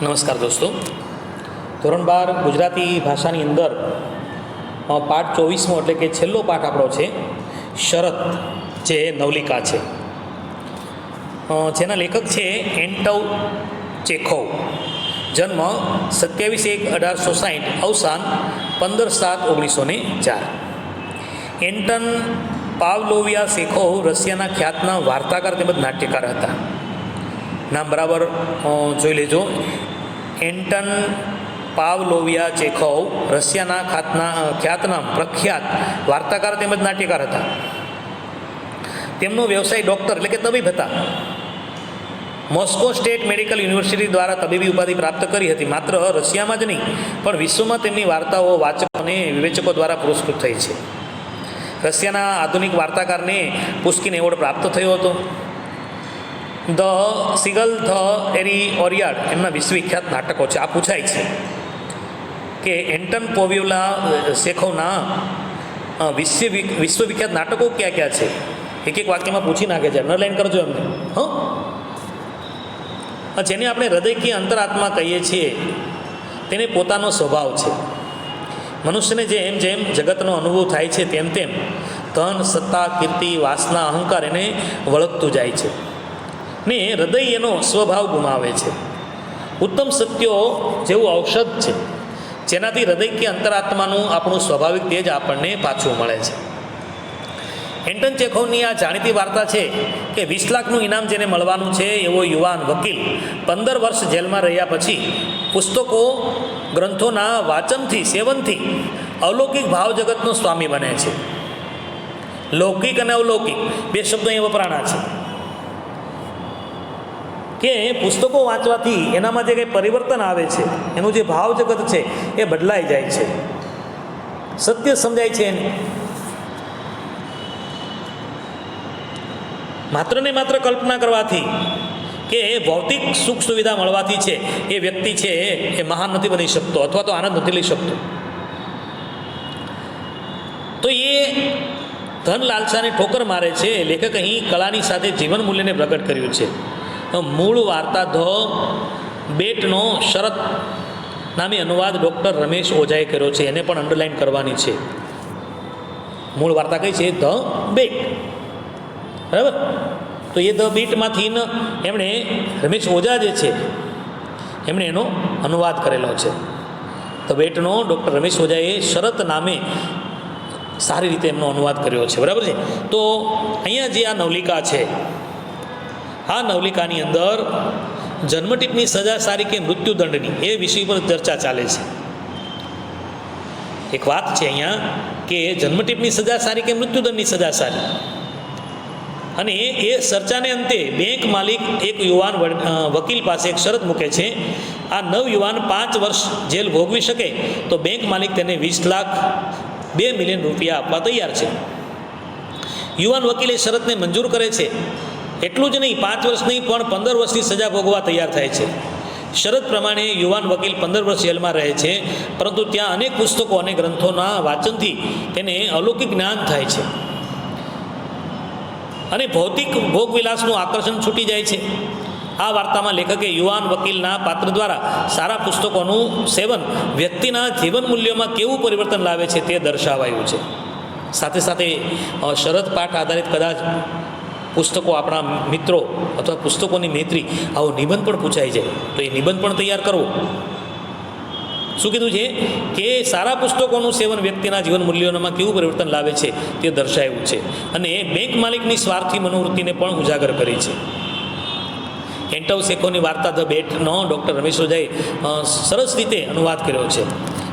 નમસ્કાર દોસ્તો, ધોરણ 12 ગુજરાતી ભાષાની અંદર પાઠ 24મો એટલે કે છેલ્લો પાઠ આપણો છે શરત, જે નવલિકા છે, જેના લેખક છે એન્ટવ ચેખોવ. જન્મ 27/1/1860, અવસાન 15/7/1904. એન્ટન પાવલોવિયા ચેખોવ રશિયાના ખ્યાતના વાર્તાકાર તેમજ નાટ્યકાર હતા. નામ બરાબર જોઈ લેજો. એન્ટન પાવલોવિયા ચેખોવ રશિયાના ખ્યાતનામ પ્રખ્યાત વાર્તાકાર તેમજ નાટ્યકાર હતા. તેમનો વ્યવસાય ડૉક્ટર એટલે કે તબીબ હતા. મોસ્કો સ્ટેટ મેડિકલ યુનિવર્સિટી દ્વારા તબીબી ઉપાધિ પ્રાપ્ત કરી હતી. માત્ર રશિયામાં જ નહીં પણ વિશ્વમાં તેમની વાર્તાઓ વાચકો અને વિવેચકો દ્વારા પુરસ્કૃત થઈ છે. રશિયાના આધુનિક વાર્તાકારને પુસ્કિન એવોર્ડ પ્રાપ્ત થયો હતો. ધ સિગલ ધ એરી ઓરિયાડ એમના વિશ્વવિખ્યાત નાટકો છે. આ પૂછાય છે કે એન્ટન પોવ્યોલા ચેખોવના વિશ્વવિખ્યાત નાટકો ક્યાં ક્યાં છે. એક એક વાક્યમાં પૂછી નાખે છે, અંડરલાઈન કરજો એમને. જેને આપણે હૃદય કે અંતરાત્મા કહીએ છીએ તેને પોતાનો સ્વભાવ છે. મનુષ્યને જેમ જેમ જગતનો અનુભવ થાય છે તેમ તેમ ધન, સત્તા, કીર્તિ, વાસના, અહંકાર એને વળગતું જાય છે ને હૃદય એનો સ્વભાવ ગુમાવે છે. ઉત્તમ સત્યો જેવું ઔષધ છે, જેનાથી હૃદય કે અંતરાત્માનું આપણું સ્વાભાવિક તેજ આપણને પાછું મળે છે. એન્ટન ચેખોવની આ જાણીતી વાર્તા છે કે 20 લાખનું ઇનામ જેને મળવાનું છે એવો યુવાન વકીલ 15 વર્ષ જેલમાં રહ્યા પછી પુસ્તકો, ગ્રંથોના વાચનથી, સેવનથી અલૌકિક ભાવ જગતનો સ્વામી બને છે. લૌકિક અને અલૌકિક બે શબ્દો અહીં વપરાણા છે કે પુસ્તકો વાંચવાથી એનામાં જે કંઈ પરિવર્તન આવે છે, એનું જે ભાવ જગત છે એ બદલાઈ જાય છે, સત્ય સમજાય છે એને. માત્ર ને માત્ર કલ્પના કરવાથી કે ભૌતિક સુખ સુવિધા મળવાથી છે એ વ્યક્તિ છે એ મહાન નથી બની શકતો અથવા તો આનંદ નથી લઈ શકતો. તો એ ધન લાલસાને ઠોકર મારે છે. લેખક અહીં કળાની સાથે જીવન મૂલ્યને પ્રગટ કર્યું છે. મૂળ વાર્તા ધ બેટનો શરત નામે અનુવાદ ડૉક્ટર રમેશ ઓઝાએ કર્યો છે. એને પણ અંડરલાઈન કરવાની છે. મૂળ વાર્તા કઈ છે? ધ બેટ. બરાબર. તો એ ધ બીટમાંથી એમણે રમેશ ઓઝા જે છે એમણે એનો અનુવાદ કરેલો છે. ધ બેટનો ડૉક્ટર રમેશ ઓઝાએ શરત નામે સારી રીતે એમનો અનુવાદ કર્યો છે. બરાબર છે. તો અહીંયા જે આ નવલિકા છે, આ નવલિકાની અંદર જન્મટીપની સજા સારી કે મૃત્યુદંડની એ વિષય પર ચર્ચા ચાલે છે. એક વાત છે અહીંયા કે જન્મટીપની સજા સારી કે મૃત્યુદંડની સજા સારી, અને એ ચર્ચાને અંતે બેંક માલિક એક યુવાન વકીલ પાસે એક શરત મૂકે છે. આ નવયુવાન 5 વર્ષ જેલ ભોગવી શકે તો બેંક માલિક તેને 20 લાખ 2 મિલિયન રૂપિયા આપવા તૈયાર છે. યુવાન વકીલે શરતને મંજૂર કરે છે. એટલું જ નહીં, 5 વર્ષ નહીં પણ 15 વર્ષની સજા ભોગવા તૈયાર થાય છે. શરત પ્રમાણે યુવાન વકીલ 15 વર્ષ જેલમાં રહે છે, પરંતુ ત્યાં અનેક પુસ્તકો અને ગ્રંથોના વાંચનથી તેને અલૌકિક જ્ઞાન થાય છે અને ભૌતિક ભોગવિલાસનું આકર્ષણ છૂટી જાય છે. આ વાર્તામાં લેખકે યુવાન વકીલના પાત્ર દ્વારા સારા પુસ્તકોનું સેવન વ્યક્તિના જીવન મૂલ્યોમાં કેવું પરિવર્તન લાવે છે તે દર્શાવાયું છે. સાથે સાથે શરત પાઠ આધારિત કદાચ પુસ્તકો આપણા મિત્રો અથવા પુસ્તકોની મૈત્રી આવો નિબંધ પણ પૂછાઈ જાય તો એ નિબંધ પણ તૈયાર કરવો. શું કીધું છે કે સારા પુસ્તકોનું સેવન વ્યક્તિના જીવન મૂલ્યોમાં કેવું પરિવર્તન લાવે છે તે દર્શાવ્યું છે, અને બેંક માલિકની સ્વાર્થી મનોવૃત્તિને પણ ઉજાગર કરી છે. એન્ટવ ચેખોવની વાર્તા ધ બેટનો ડૉક્ટર રમેશ ઓઝાએ સરસ રીતે અનુવાદ કર્યો છે.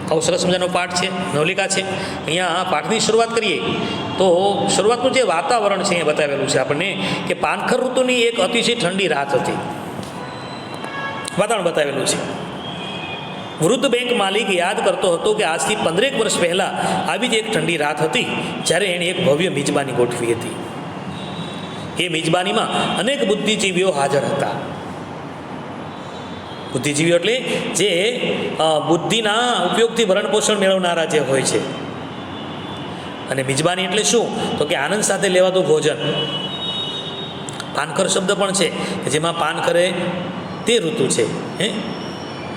આવો સરસ મજાનો પાઠ છે, નવલિકા છે. અહીંયા પાઠની શરૂઆત કરીએ તો શરૂઆતનું જે વાતાવરણ છે એ બતાવેલું છે આપણને કે પાનખર ઋતુની એક અતિશય ઠંડી રાત હતી. વાતાવરણ બતાવેલું છે. વૃદ્ધ બેંક માલિક યાદ કરતો હતો કે આજથી 15 વર્ષ પહેલાં આવી જ એક ઠંડી રાત હતી જ્યારે એણે એક ભવ્ય મિજબાની ગોઠવી હતી. એ મિજબાનીમાં અનેક બુદ્ધિજીવીઓ હાજર હતા. બુદ્ધિજીવીઓ એટલે જે બુદ્ધિના ઉપયોગથી ભરણપોષણ મેળવનારા જે હોય છે. અને મિજબાની એટલે શું? તો કે આનંદ સાથે લેવાતું ભોજન. પાનખર શબ્દ પણ છે કે જેમાં પાન કરે તે ઋતુ છે.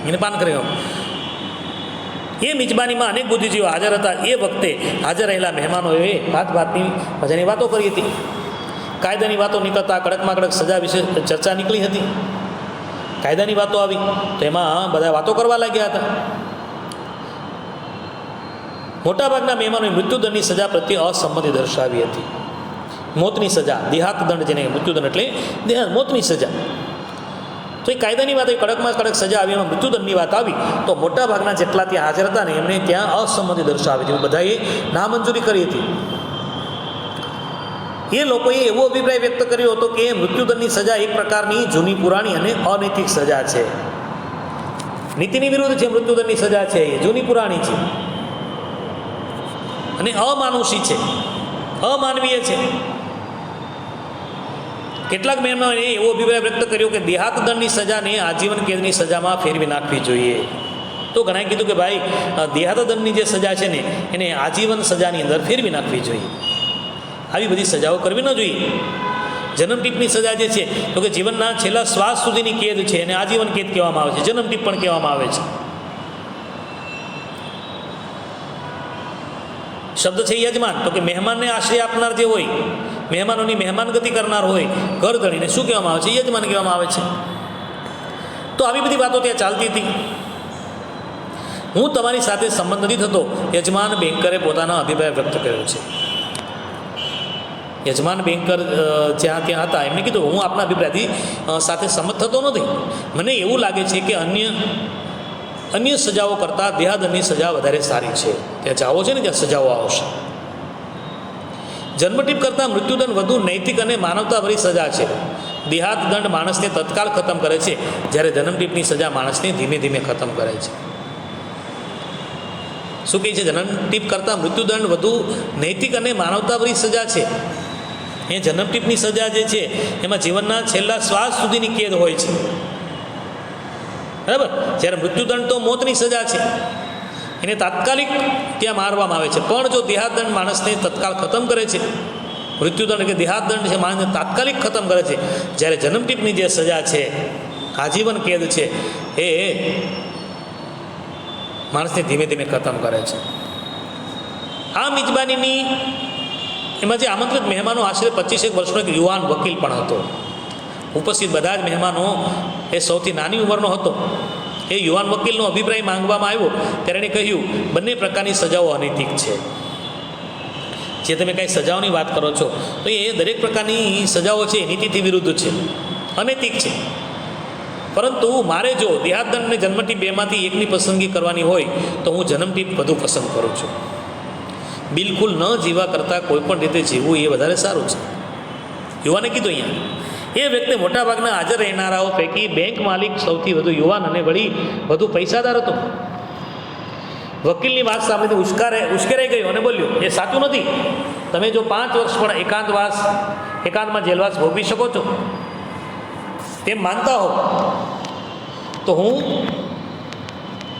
એને પાન કર્યું. એ મિજબાનીમાં અનેક બુદ્ધિજીવો હાજર હતા. એ વખતે હાજર રહેલા મહેમાનોએ ભાતની મજાની વાતો કરી હતી. કાયદાની વાતો નીકળતા કડકમાં કડક સજા વિશે ચર્ચા નીકળી હતી. કાયદાની વાતો આવી તો એમાં બધા વાતો કરવા લાગ્યા હતા. મોટાભાગના મહેમાનોએ મૃત્યુદંડની સજા પ્રત્યે અસંમતિ દર્શાવી હતી. મોતની સજા, દેહાત દંડ, જેને મૃત્યુદંડ એટલે મોતની સજા. તો એ કાયદાની વાત, એ કડકમાં કડક સજા આવી, એમાં મૃત્યુદંડની વાત આવી તો મોટાભાગના જેટલા ત્યાં હાજર હતા ને એમને ત્યાં અસંમતિ દર્શાવી હતી. બધાએ નામંજૂરી કરી હતી. એ લોકોએ એવો અભિપ્રાય વ્યક્ત કર્યો હતો કે મૃત્યુદંડની સજા એક પ્રકારની જૂની પુરાણી અને અનૈતિક સજા છે. નીતિની વિરુદ્ધ છે. મૃત્યુદંડની સજા છે એ જૂની પુરાણી છે અને અમાનુષી છે, અમાનવીય છે. કેટલાક મહેમાનોએ એવો અભિપ્રાય વ્યક્ત કર્યો કે દેહાત દંડની સજાને આજીવન કેદની સજામાં ફેરવી નાખવી જોઈએ. તો ઘણાએ કીધું કે ભાઈ દેહાત દંડની જે સજા છે ને એને આજીવન સજાની અંદર ફેરવી નાખવી જોઈએ. આવી બધી સજાઓ કરવી ન જોઈએ. જન્મટીપની સજા જે છે તો કે જીવનના છેલ્લા શ્વાસ સુધીની કેદ છે એને આજીવન કેદ કહેવામાં આવે છે, જન્મટીપ પણ કહેવામાં આવે છે. શબ્દ છે યજમાન, તો કે મહેમાનને આશ્રય આપનાર જે હોય, મહેમાનોની મહેમાનગતિ કરનાર હોય, ઘર ધણીને શું કહેવામાં આવે છે? યજમાન કહેવામાં આવે છે. તો આવી બધી વાતો ત્યાં ચાલતી હતી. હું તમારી સાથે સંબંધ નથી થતો, યજમાન બેન્કરે પોતાનો અભિપ્રાય વ્યક્ત કર્યો છે. યજમાન બેન્કર જ્યાં ત્યાં હતા એમને કીધું હું આપના અભિપ્રાયથી સાથે સંમત થતો નથી. મને એવું લાગે છે કે અન્ય સજાઓ કરતાં દેહાદંડની સજા વધારે સારી છે. ત્યાં જાઓ છે ને ત્યાં સજાઓ આવશે. જન્મટીપ કરતાં મૃત્યુદંડ વધુ નૈતિક અને માનવતાભરી સજા છે. દેહાત દંડ માણસને તત્કાલ ખતમ કરે છે, જ્યારે જન્મટીપની સજા માણસને ધીમે ધીમે ખતમ કરે છે. શું કહે છે? જન્મટીપ કરતાં મૃત્યુદંડ વધુ નૈતિક અને માનવતાભરી સજા છે. એ જન્મટીપની સજા જે છે એમાં જીવનના છેલ્લા શ્વાસ સુધીની કેદ હોય છે, બરાબર. જ્યારે મૃત્યુદંડ તો મોતની સજા છે, એને તાત્કાલિક ત્યાં મારવામાં આવે છે. પણ જો દેહાદંડ માણસને તત્કાલ ખતમ કરે છે, મૃત્યુદંડ કે દેહાદંડ છે માણસને તાત્કાલિક ખતમ કરે છે, જ્યારે જન્મટીપની જે સજા છે, આજીવન કેદ છે, એ માણસને ધીમે ધીમે ખતમ કરે છે. આ મિજબાનીની એમાં જે આમંત્રિત મહેમાનો આશરે 25 વર્ષનો એક યુવાન વકીલ પણ હતો. ઉપસ્થિત બધા જ મહેમાનો એ સૌથી નાની ઉંમરનો હતો. એ યુવાન વકીલનો અભિપ્રાય માંગવામાં આવ્યો ત્યારે એણે કહ્યું બંને પ્રકારની સજાઓ અનૈતિક છે. જે તમે કાંઈ સજાઓની વાત કરો છો તો એ દરેક પ્રકારની સજાઓ છે નીતિથી વિરુદ્ધ છે, અનૈતિક છે. પરંતુ મારે જો દેહાદંડ અને જન્મટીપ બેમાંથી એકની પસંદગી કરવાની હોય તો હું જન્મટીપ વધુ પસંદ કરું છું. બિલકુલ ન જીવા કરતાં કોઈ પણ રીતે જીવવું એ વધારે સારું છે. યુવાને કીધું. અહીંયા એ વ્યક્તિ મોટાભાગના હાજર રહેનારાઓ પૈકી બેંક માલિક સૌથી વધુ યુવાન અને વળી વધુ પૈસાદાર હતો. વકીલની વાત સાંભળીને ઉશ્કેરાઈ ગયો અને બોલ્યો એ સાચું નથી. તમે જો 5 વર્ષ પણ એકાંતમાં જેલવાસ ભોગવી શકો છો તેમ માનતા હો તો હું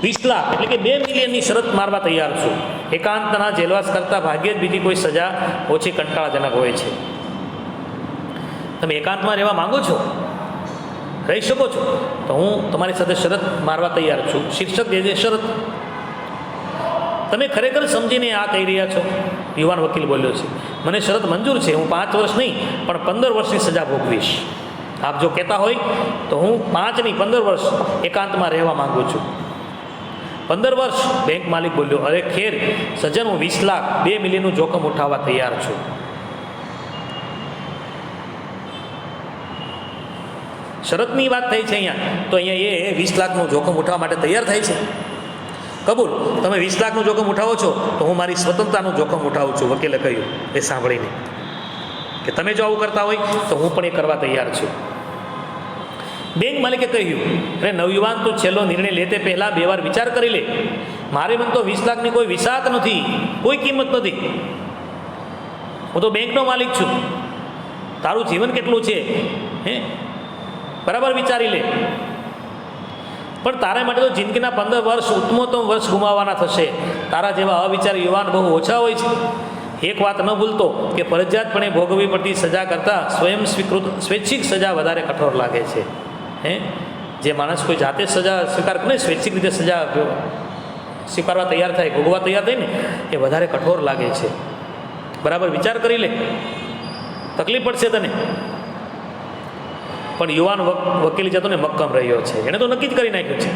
20 લાખ એટલે કે 2 મિલિયનની શરત મારવા તૈયાર છું. એકાંતના જેલવાસ કરતાં ભાગ્યે જ બીજી કોઈ સજા ઓછી કંટાળાજનક હોય છે. તમે એકાંતમાં રહેવા માંગો છો, રહી શકો છો, તો હું તમારી સાથે શરત મારવા તૈયાર છું. શીર્ષક જે છે શરત. તમે ખરેખર સમજીને આ કહી રહ્યા છો? યુવાન વકીલ બોલ્યો છે. મને શરત મંજૂર છે. હું 5 વર્ષ નહીં પણ 15 વર્ષની સજા ભોગવીશ. આપ જો કહેતા હોય તો હું 5 નહીં 15 વર્ષ એકાંતમાં રહેવા માગું છું. 15 વર્ષ? બેંક માલિક બોલ્યો. અરે ખેર સજ્જન, હું 20 લાખ 2 મિલિયનનું જોખમ ઉઠાવવા તૈયાર છું. શરતની વાત થઈ છે અહીંયા, તો અહીંયા એ 20 લાખનું જોખમ ઉઠાવવા માટે તૈયાર થાય છે. કબૂલ, તમે 20 લાખનું જોખમ ઉઠાવો છો તો હું મારી સ્વતંત્રતાનું જોખમ ઉઠાવું છું. વકીલે કહ્યું એ સાંભળીને કે તમે જો આવું કરતા હોય તો હું પણ એ કરવા તૈયાર છું. બેંક માલિકે કહ્યું અરે નવયુવાન, તું છેલ્લો નિર્ણય લે તે પહેલાં 2 વાર વિચાર કરી લે. મારે મને તો 20 લાખની કોઈ વિસાત નથી, કોઈ કિંમત નથી. હું તો બેંકનો માલિક છું. તારું જીવન કેટલું છે બરાબર વિચારી લે. પણ તારા માટે તો જિંદગીના 15 વર્ષ ઉત્તમોત્તમ વર્ષ ગુમાવવાના થશે. તારા જેવા અવિચારી યુવાન બહુ ઓછા હોય છે. એક વાત ન ભૂલતો કે ફરજિયાતપણે ભોગવવી પડતી સજા કરતાં સ્વૈચ્છિક સજા વધારે કઠોર લાગે છે. જે માણસ કોઈ જાતે સજા સ્વીકાર કરે, સ્વૈચ્છિક રીતે સજા સ્વીકારવા તૈયાર થાય, ભોગવા તૈયાર થાય ને, એ વધારે કઠોર લાગે છે. બરાબર વિચાર કરી લે, તકલીફ પડશે તને. પણ યુવાન વકીલ જતો ને મક્કમ રહ્યો છે. એણે તો નક્કી જ કરી નાખ્યું છે.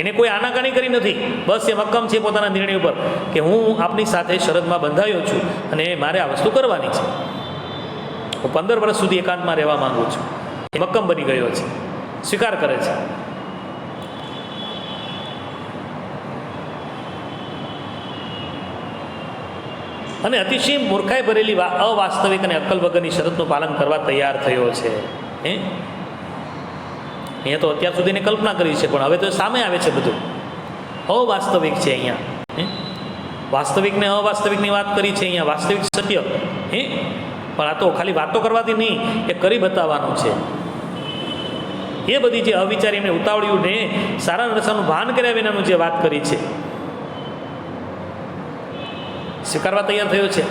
એને કોઈ આનાકાની કરી નથી. બસ એ મક્કમ છે પોતાના નિર્ણય ઉપર કે હું આપની સાથે શરતમાં બંધાયો છું અને મારે આ વસ્તુ કરવાની છે. હું 15 વર્ષ સુધી એકાંતમાં રહેવા માંગુ છું. એ મક્કમ બની ગયો છે, સ્વીકાર કરે છે. અને અતિશય મૂર્ખાઈ ભરેલી અવાસ્તવિક અને અક્કલ વગરની શરતનું પાલન કરવા તૈયાર થયો છે. અહીંયા તો અત્યાર સુધી કલ્પના કરી છે, પણ હવે તો સામે આવે છે. બધું અવાસ્તવિક છે. અહીંયા વાસ્તવિક ને અવાસ્તવિકની વાત કરી છે. અહીંયા વાસ્તવિક સત્ય પણ આ તો ખાલી વાતો કરવાથી નહીં, એ કરી બતાવવાનું છે. એ બધી જે અવિચારી એમને ઉતાવળ્યું ને સારા નરસાનું ભાન કર્યા વિનાનું જે વાત કરી છે, સ્વીકારવા તૈયાર થયો છે.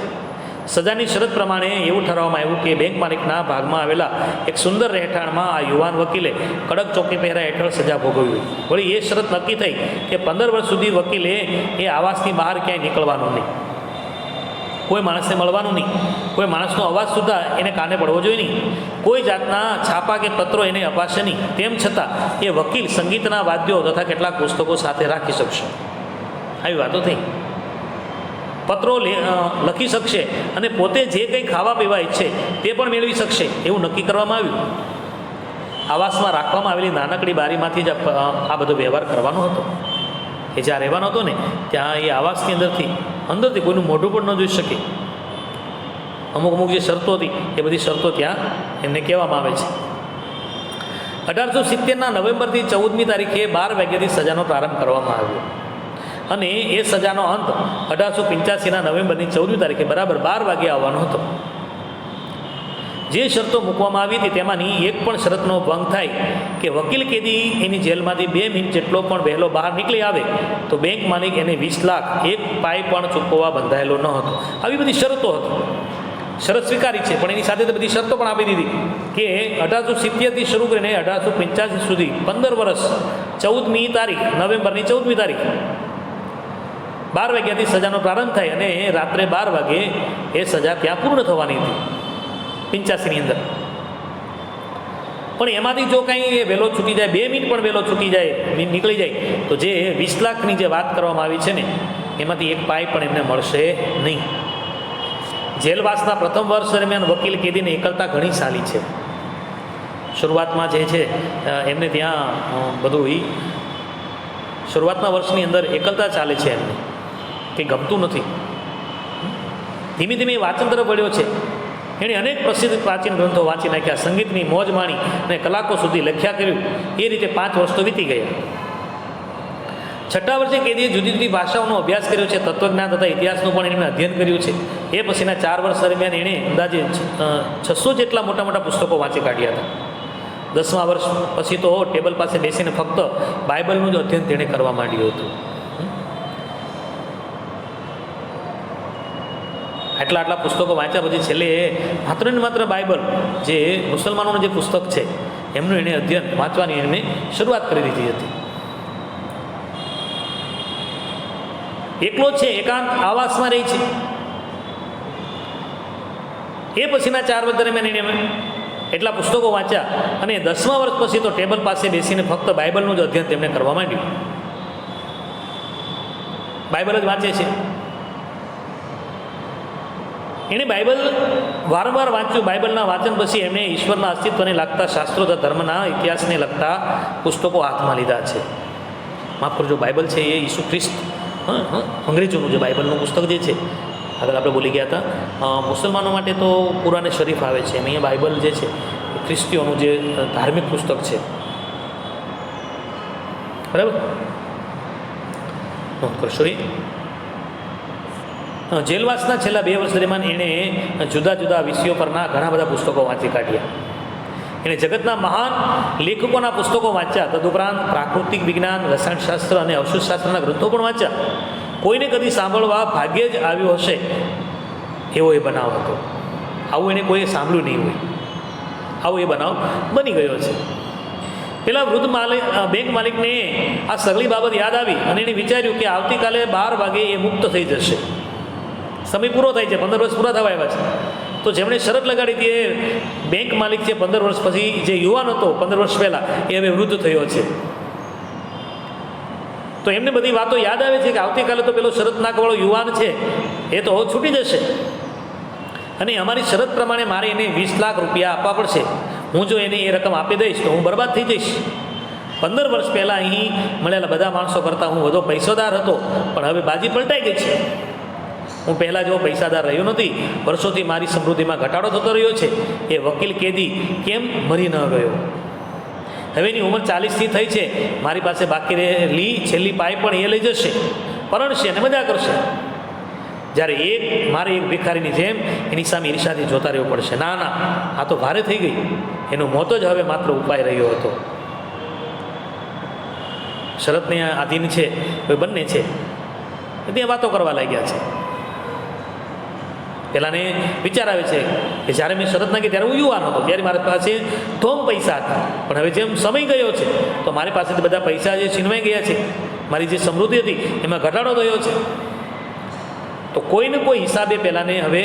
સજાની શરત પ્રમાણે એવું ઠરાવવામાં આવ્યું કે બેંક માલિકના ભાગમાં આવેલા એક સુંદર રહેઠાણમાં આ યુવાન વકીલે કડક ચોકી પહેરા હેઠળ સજા ભોગવવી. વળી એ શરત નક્કી થઈ કે 15 વર્ષ સુધી વકીલે એ આવાસની બહાર ક્યાંય નીકળવાનું નહીં, કોઈ માણસને મળવાનું નહીં, કોઈ માણસનો અવાજ સુદ્ધા એને કાને પડવો જોઈએ નહીં, કોઈ જાતના છાપા કે પત્રો એને અપાશે નહીં. તેમ છતાં એ વકીલ સંગીતના વાદ્યો તથા કેટલાક પુસ્તકો સાથે રાખી શકશે. આવી વાતો થઈ. પત્રો લખી શકશે અને પોતે જે કંઈ ખાવા પીવા ઈચ્છે તે પણ મેળવી શકશે એવું નક્કી કરવામાં આવ્યું. આવાસમાં રાખવામાં આવેલી નાનકડી બારીમાંથી જ આ બધો વ્યવહાર કરવાનો હતો. એ જ્યાં રહેવાનો હતો ને ત્યાં એ આવાસની અંદરથી કોઈનું મોઢું પણ ન જોઈ શકે. અમુક જે શરતો હતી એ બધી શરતો ત્યાં એમને કહેવામાં આવે છે. 1870ના નવેમ્બરથી 14મી તારીખે 12 વાગ્યાથી સજાનો પ્રારંભ કરવામાં આવ્યો અને એ સજાનો અંત 1885ના નવેમ્બરની 14મી તારીખે બરાબર 12 વાગે આવવાનો હતો. જે શરતો મૂકવામાં આવી હતી તેમાંની એક પણ શરતનો ભંગ થાય કે વકીલ કેદી એની જેલમાંથી 2 મિનિટ જેટલો પણ વહેલો બહાર નીકળી આવે તો બેંક માલિક એને 20 લાખ એક પાઈ પણ ચૂકવવા બંધાયેલો ન હતો. આવી બધી શરતો હતી. શરત સ્વીકારી છે, પણ એની સાથે બધી શરતો પણ આપી દીધી કે 1870થી શરૂ કરીને 1885 સુધી 15 વર્ષ 14મી તારીખ નવેમ્બરની 14મી તારીખ 12 વાગ્યાથી સજાનો પ્રારંભ થાય અને રાત્રે 12 વાગે એ સજા ત્યાં પૂર્ણ થવાની હતી 85ની અંદર. પણ એમાંથી જો કંઈ વહેલો છૂટી જાય, 2 મિનિટ પણ વહેલો છૂટી જાય, નીકળી જાય તો જે 20 લાખની જે વાત કરવામાં આવી છે ને એમાંથી એક પાઈ પણ એમને મળશે નહીં. જેલવાસના પ્રથમ વર્ષ દરમિયાન વકીલ કેદીને એકલતા ઘણી સાલી છે. શરૂઆતમાં જે છે એમને ત્યાં બધું શરૂઆતના વર્ષની અંદર એકલતા ચાલે છે. એમને કંઈ ગમતું નથી. ધીમે ધીમે વાંચન તરફ વળ્યો છે. એણે અનેક પ્રસિદ્ધ પ્રાચીન ગ્રંથો વાંચી નાખ્યા, સંગીતની મોજ માણી અને કલાકો સુધી લખ્યા કર્યું. એ રીતે 5 વર્ષ તો વીતી ગયા. 6ઠ્ઠા વર્ષે કેદીએ જુદી જુદી ભાષાઓનો અભ્યાસ કર્યો છે. તત્વજ્ઞાન તથા ઇતિહાસનું પણ એમણે અધ્યયન કર્યું છે. એ પછીના 4 વર્ષ દરમિયાન એણે અંદાજે 600 જેટલા મોટા મોટા પુસ્તકો વાંચી કાઢ્યા હતા. 10મા વર્ષ પછી તો ટેબલ પાસે બેસીને ફક્ત બાઇબલનું જ અધ્યયન તેણે કરવા માંડ્યું હતું. આટલા પુસ્તકો વાંચ્યા પછી છેલ્લે માત્ર ને માત્ર બાઇબલ, જે મુસલમાનોનું જે પુસ્તક છે એમનું એણે અધ્યયન વાંચવાની એમણે શરૂઆત કરી દીધી હતી. એકલો છે, એકાંત આવાસમાં રહી છે. એ પછીના 4 વર્ષ દરમિયાન એણે એટલા પુસ્તકો વાંચ્યા અને 10મા વર્ષ પછી તો ટેબલ પાસે બેસીને ફક્ત બાઇબલનું જ અધ્યયન તેમણે કરવા માંડ્યું. બાઇબલ જ વાંચે છે. એણે બાઇબલ વારંવાર વાંચ્યું. બાઇબલના વાંચન પછી એમણે ઈશ્વરના અસ્તિત્વને લગતા શાસ્ત્રો તથા ધર્મના ઇતિહાસને લગતા પુસ્તકો હાથમાં લીધા છે. માફ કરજો, બાઇબલ છે એ ઈસુ ખ્રિસ્ત અંગ્રેજોનું જે બાઇબલનું પુસ્તક જે છે, આગળ આપણે બોલી ગયા હતા. મુસલમાનો માટે તો કુરાન શરીફ આવે છે. અહીંયા બાઇબલ જે છે એ ખ્રિસ્તીઓનું જે ધાર્મિક પુસ્તક છે. બરાબર, નોંધ કરશો. જેલવાસના છેલ્લા 2 વર્ષ દરમિયાન એણે જુદા જુદા વિષયો પરના ઘણા બધા પુસ્તકો વાંચી કાઢ્યા. એણે જગતના મહાન લેખકોના પુસ્તકો વાંચ્યા. તદુપરાંત પ્રાકૃતિક વિજ્ઞાન, રસાયણશાસ્ત્ર અને ઔષધશાસ્ત્રના ગ્રંથો પણ વાંચ્યા. કોઈને કદી સાંભળવા ભાગ્યે જ આવ્યો હશે એવો એ બનાવ હતો. આવું એને કોઈએ સાંભળ્યું નહીં હોય. આવો એ બનાવ બની ગયો છે. પેલા વૃદ્ધ બેંક માલિકને આ સગળી બાબત યાદ આવી અને એણે વિચાર્યું કે આવતીકાલે 12 વાગે એ મુક્ત થઈ જશે. સમય પૂરો થાય છે, 15 વર્ષ પૂરા થવા આવ્યા છે. તો જેમણે શરત લગાડી હતી એ બેંક માલિક છે, 15 વર્ષ પછી જે યુવાન હતો 15 વર્ષ પહેલાં, એ હવે વૃદ્ધ થયો છે. તો એમને બધી વાતો યાદ આવે છે કે આવતીકાલે તો પેલો શરત નાખવાળો યુવાન છે એ તો છૂટી જશે અને અમારી શરત પ્રમાણે મારે એને 20 લાખ રૂપિયા આપવા પડશે. હું જો એને એ રકમ આપી દઈશ તો હું બરબાદ થઈ જઈશ. 15 વર્ષ પહેલાં અહીં મળેલા બધા માણસો કરતાં હું વધુ પૈસાદાર હતો, પણ હવે બાજી પલટાઈ ગઈ છે. હું પહેલાં જેવો પૈસાદાર રહ્યો નથી. વર્ષોથી મારી સમૃદ્ધિમાં ઘટાડો થતો રહ્યો છે. એ વકીલ કેદી કેમ મરી ન ગયો? હવે એની ઉંમર 40થી થઈ છે. મારી પાસે બાકી રહેલી છેલ્લી પાઈ પણ એ લઈ જશે, પરણશે અને મજા કરશે. જ્યારે મારે એક ભિખારીની જેમ એની સામે ઈર્ષાથી જોતા રહેવું પડશે. ના, આ તો ભારે થઈ ગઈ. એનું મોત જ હવે માત્ર ઉપાય રહ્યો હતો. શરતને આધીન છે એ બંને છે, ત્યાં વાતો કરવા લાગ્યા છે. પહેલાંને વિચાર આવે છે કે જ્યારે મેં શરત નાખી ત્યારે હું યુવાન હતો, ત્યારે મારી પાસે થોમ પૈસા હતા, પણ હવે જેમ સમય ગયો છે તો મારી પાસેથી બધા પૈસા જે છીનવાઈ ગયા છે, મારી જે સમૃદ્ધિ હતી એમાં ઘટાડો થયો છે. તો કોઈને કોઈ હિસાબે પહેલાંને હવે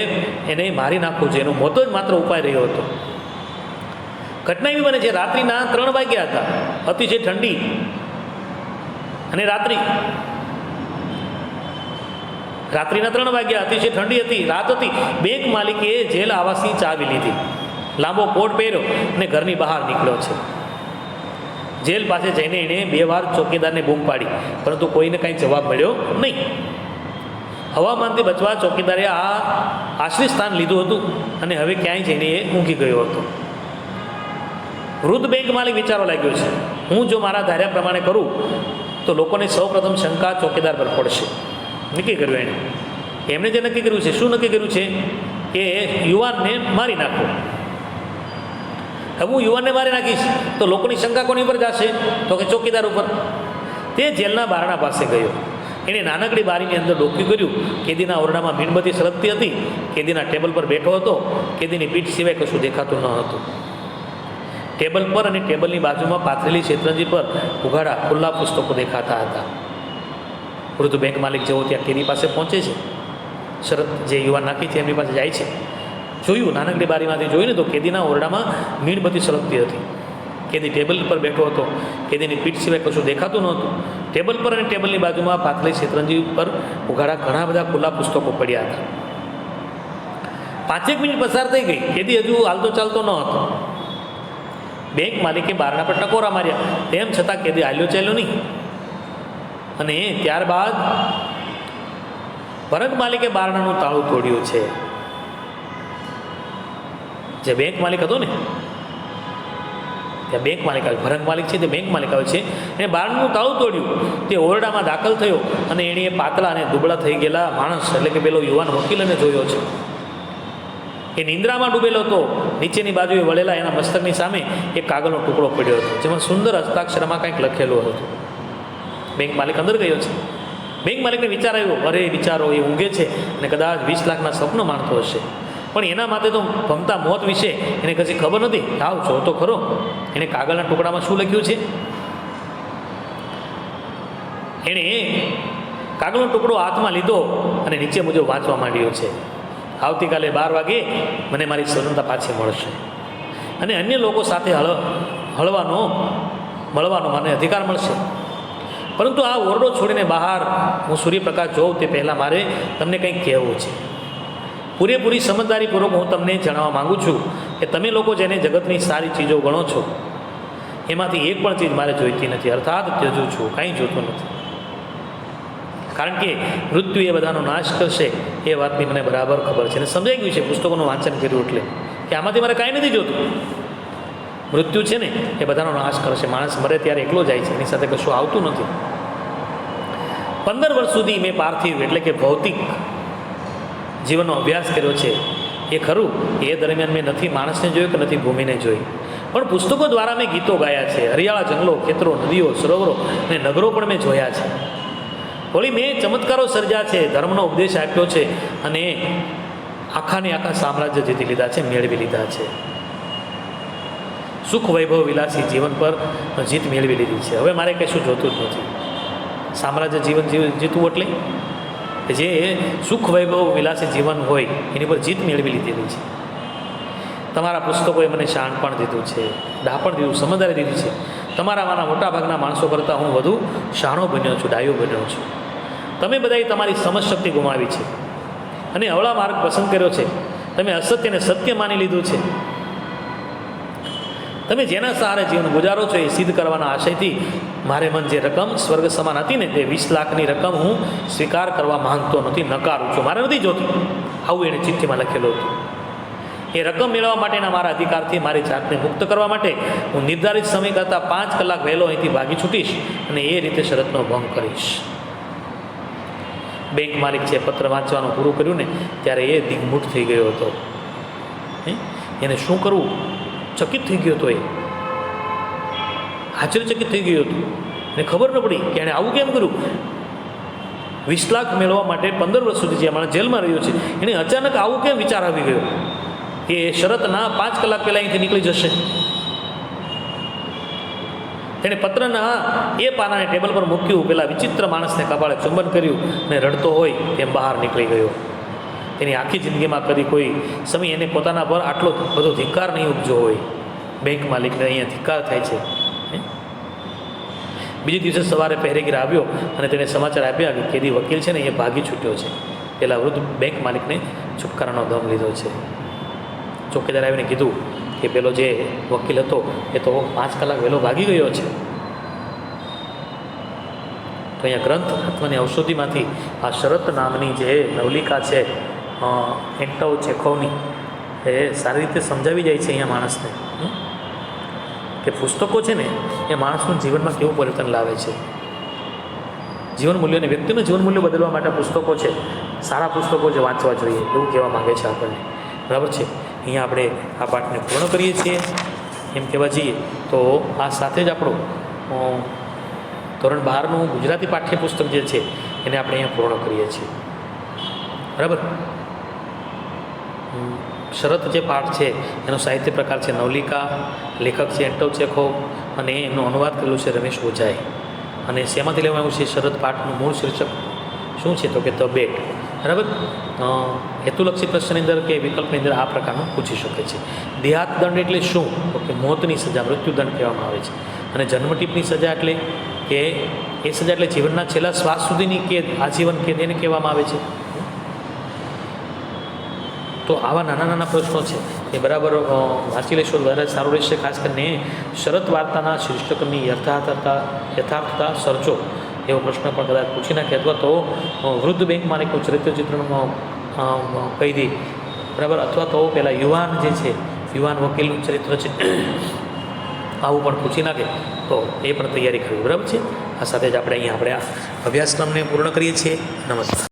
એને મારી નાખવું છે. એનો મોટો જ માત્ર ઉપાય રહ્યો હતો. ઘટના એવી બને છે, રાત્રિના 3 વાગ્યા હતા, અતિશય ઠંડી અને રાત્રિના 3 વાગ્યા, અતિશય ઠંડી હતી, રાત હતી. બેંક માલિકે જેલ આવાસની ચાવી લીધી, લાંબો કોટ પહેર્યો અને ઘરની બહાર નીકળ્યો છે. જેલ પાસે જઈને એણે 2 વાર ચોકીદારને બૂમ પાડી, પરંતુ કોઈને કાંઈ જવાબ મળ્યો નહીં. હવામાનથી બચવા ચોકીદારે આ આશ્રય સ્થાન લીધું હતું અને હવે ક્યાંય જઈને એ ઊંઘી ગયો હતો. વૃદ્ધ બેંક માલિક વિચારવા લાગ્યો છે, હું જો મારા ધાર્યા પ્રમાણે કરું તો લોકોને સૌપ્રથમ શંકા ચોકીદાર પર પડશે. નક્કી કર્યું એમણે જે નક્કી કર્યું છે, શું નક્કી કર્યું છે કે યુવાનને મારી નાખો. હવે હું યુવાનને મારી નાખીશ તો લોકોની શંકા કોની ઉપર જશે? તો કે ચોકીદાર ઉપર. તે જેલના બારણા પાસે ગયો. એણે નાનકડી બારીની અંદર ડોક્યું કર્યું. કેદીના ઓરડામાં મીણબત્તી સળગતી હતી. કેદીના ટેબલ પર બેઠો હતો. કેદીની પીઠ સિવાય કશું દેખાતું ન હતું. ટેબલ પર અને ટેબલની બાજુમાં પાથરેલી શેતરંજી પર ઉઘાડા ખુલ્લા પુસ્તકો દેખાતા હતા. વૃદ્ધ બેંક માલિક જેવો ત્યાં કેદી પાસે પહોંચે છે. શરત જે યુવાન નાખી છે એમની પાસે જાય છે. જોયું, નાનકડી બારીમાંથી જોયું ને તો કેદીના ઓરડામાં મીણબત્તી સળગતી હતી. કેદી ટેબલ પર બેઠો હતો. કેદીની પીઠ સિવાય કશું દેખાતું નહોતું. ટેબલ પર અને ટેબલની બાજુમાં પાથરેલી શેતરંજી પર ઉઘાડા ઘણા બધા ખુલ્લા પુસ્તકો પડ્યા હતા. 5 મિનિટ પસાર થઈ ગઈ. કેદી હજુ હાલતો ચાલતો ન હતો. બેંક માલિકે બારણા પર ટકોરા માર્યા, તેમ છતાં કેદી હાલ્યો ચાલ્યો નહીં. અને ત્યારબાદ ભરંગ માલિકે બારણાનું તાળું તોડ્યું છે. જે બેંક માલિક હતો ને, ત્યાં બેંક માલિક આવે, ભરંગ માલિક છે તે બેંક માલિક આવે છે. એને બારણાનું તાળું તોડ્યું. તે ઓરડામાં દાખલ થયો અને એણે એ પાતળા અને દુબળા થઈ ગયેલા માણસ એટલે કે પેલો યુવાન વકીલને જોયો છે. એ નિંદ્રામાં ડૂબેલો હતો. નીચેની બાજુએ વળેલા એના મસ્તકની સામે એક કાગળનો ટુકડો પડ્યો હતો, જેમાં સુંદર હસ્તાક્ષરમાં કંઈક લખેલું હતું. બેંક માલિક અંદર ગયો છે. બેંક માલિકને વિચાર આવ્યો, અરે વિચારો, એ ઊંઘે છે અને કદાચ 20 લાખના સપનો માણતો હશે, પણ એના માટે તો ભમતા મોત વિશે એને કશી ખબર નથી. આવ જો તો ખરો, એને કાગળના ટુકડામાં શું લખ્યું છે. એણે કાગળનો ટુકડો હાથમાં લીધો અને નીચે મુજબ વાંચવા માંડ્યો છે. આવતીકાલે 12 વાગે મને મારી સ્વતંત્રતા પાછી મળશે અને અન્ય લોકો સાથે મળવાનો મને અધિકાર મળશે. પરંતુ આ ઓરડો છોડીને બહાર હું સૂર્યપ્રકાશ જોઉં તે પહેલાં મારે તમને કંઈક કહેવું છે. પૂરેપૂરી સમજદારીપૂર્વક હું તમને જણાવવા માગું છું કે તમે લોકો જેને જગતની સારી ચીજો ગણો છો એમાંથી એક પણ ચીજ મારે જોઈતી નથી, અર્થાત ત્યજું છું, કાંઈ જોતું નથી. કારણ કે મૃત્યુ એ બધાનો નાશ કરશે એ વાતની મને બરાબર ખબર છે અને સમજાઈ ગયું છે. પુસ્તકોનું વાંચન કર્યું એટલે કે આમાંથી મારે કાંઈ નથી જોતું. મૃત્યુ છે ને એ બધાનો નાશ કરશે. માણસ મરે ત્યારે એકલો જાય છે, એની સાથે કશું આવતું નથી. 15 વર્ષ સુધી મેં પાર્થિવ એટલે કે ભૌતિક જીવનનો અભ્યાસ કર્યો છે. એ ખરું, એ દરમિયાન મેં નથી માણસને જોયું કે નથી ભૂમિને જોઈ, પણ પુસ્તકો દ્વારા મેં ગીતો ગાયા છે. હરિયાળા જંગલો, ખેતરો, નદીઓ, સરોવરો અને નગરો પણ મેં જોયા છે. વળી મેં ચમત્કારો સર્જ્યા છે, ધર્મનો ઉપદેશ આપ્યો છે અને આખા સામ્રાજ્ય જીતી લીધા છે, મેળવી લીધા છે. સુખ વૈભવ વિલાસી જીવન પર જીત મેળવી લીધી છે. હવે મારે કશું જોતું જ નથી. સામ્રાજ્ય જીવન જીતવું એટલે કે જે સુખ વૈભવ વિલાસી જીવન હોય એની પર જીત મેળવી લીધેલી છે. તમારા પુસ્તકોએ મને શાણપણ દીધું છે, ડાપણ દીધું, સમજદારી દીધી છે. તમારામાંના મોટાભાગના માણસો કરતાં હું વધુ શાણો બન્યો છું, ડાયો બન્યો છું. તમે બધાએ તમારી સમજશક્તિ ગુમાવી છે અને અવળા માર્ગ પસંદ કર્યો છે. તમે અસત્યને સત્ય માની લીધું છે. તમે જેના સહારે જીવન ગુજારો છો એ સિદ્ધ કરવાના આશયથી મારે મન જે રકમ સ્વર્ગ સમાન હતી ને તે 20 લાખની રકમ હું સ્વીકાર કરવા માંગતો નથી, નકારું છું. મારે નથી જોતું. આવું એણે ચિઠ્ઠીમાં લખેલું હતું. એ રકમ મેળવવા માટેના મારા અધિકારથી મારી જાતને મુક્ત કરવા માટે હું નિર્ધારિત સમય કરતાં 5 કલાક વહેલો અહીંથી ભાગી છૂટીશ અને એ રીતે શરતનો ભંગ કરીશ. બેંક માલિક છે પત્ર વાંચવાનું પૂરું કર્યું ને ત્યારે એ દિગ્મૂઢ થઈ ગયો હતો. એને શું કરવું ચકિત થઈ ગયો હતો. એ આશ્ચર્યચકિત થઈ ગયો હતો. એને ખબર ન પડી કે એણે આવું કેમ કર્યું. 20 લાખ મેળવવા માટે 15 વર્ષ સુધી જે માણસ જેલમાં રહ્યો છે એને અચાનક આવું કેમ વિચાર આવી ગયો કે શરતના 5 કલાક પહેલાં અહીંથી નીકળી જશે. તેણે પત્રના એ પાનાને ટેબલ પર મૂક્યું, પેલા વિચિત્ર માણસને કપાળે ચુંબન કર્યું અને રડતો હોય તેમ બહાર નીકળી ગયો. તેની આખી જિંદગીમાં કદી કોઈ સમય એને પોતાના પર આટલો બધો ધિક્કાર નહીં ઉપજો હોય. બેંક માલિકને અહીંયા ધિક્કાર થાય છે. બીજે દિવસે સવારે પહેરેગીર આવ્યો અને તેણે સમાચાર આપ્યા કે કેદી વકીલ છે ને એ ભાગી છૂટ્યો છે. પેલા વૃદ્ધ બેંક માલિકને છુટકારાનો દમ લીધો છે. ચોકીદાર આવીને કીધું કે પેલો જે વકીલ હતો એ તો 5 કલાક વહેલો ભાગી ગયો છે. તો અહીંયા ગ્રંથ આત્માની ઔષધિમાંથી આ શરત નામની જે નવલિકા છે એન્ટો ચેખોવની એ સારી રીતે સમજાવી જાય છે અહીંયા માણસને કે પુસ્તકો છે ને એ માણસનું જીવનમાં કેવું પરિવર્તન લાવે છે. જીવન મૂલ્યોને વ્યક્તિનું જીવન મૂલ્ય બદલવા માટે પુસ્તકો છે, સારા પુસ્તકો જે વાંચવા જોઈએ એવું કહેવા માગે છે આપણને. બરાબર છે. અહીંયા આપણે આ પાઠને પૂર્ણ કરીએ છીએ. એમ કહેવા જઈએ તો આ સાથે જ આપણું ધોરણ 12નું ગુજરાતી પાઠ્યપુસ્તક જે છે એને આપણે અહીંયા પૂર્ણ કરીએ છીએ. બરાબર. શરત જે પાઠ છે એનો સાહિત્ય પ્રકાર છે નવલિકા, લેખક છે એન્ટો ચેખોવ અને એમનો અનુવાદ કરેલું છે રમેશ ઓઝાએ. અને શેમાંથી લેવામાં આવ્યું છે શરત પાઠનું મૂળ શીર્ષક શું છે તો કે ધ બેટ. બરાબર. હેતુલક્ષી પ્રશ્નની અંદર કે વિકલ્પની અંદર આ પ્રકારનું પૂછી શકે છે. દેહાત દંડ એટલે શું તો કે મોતની સજા, મૃત્યુદંડ કહેવામાં આવે છે. અને જન્મટીપની સજા એટલે કે એ સજા એટલે જીવનના છેલ્લા શ્વાસ સુધીની કેદ, આજીવન કેદ એને કહેવામાં આવે છે. તો આવા નાના નાના પ્રશ્નો છે એ બરાબર વાંચી લેશો વધારે સારું રહેશે. ખાસ કરીને શરત વાર્તાના શીર્ષકની યથાર્થતા સર્જો એવો પ્રશ્ન પણ કદાચ પૂછી નાખે, અથવા તો વૃદ્ધ બેંક માલિકનું ચરિત્ર ચિત્રણમાં કહી દે. બરાબર. અથવા તો પેલા યુવાન જે છે યુવાન વકીલનું ચરિત્ર છે આવું પણ પૂછી નાખે તો એ પણ તૈયારી કરવી. બરાબર છે. આ સાથે જ આપણે અહીંયા આ અભ્યાસક્રમને પૂર્ણ કરીએ છીએ. નમસ્કાર.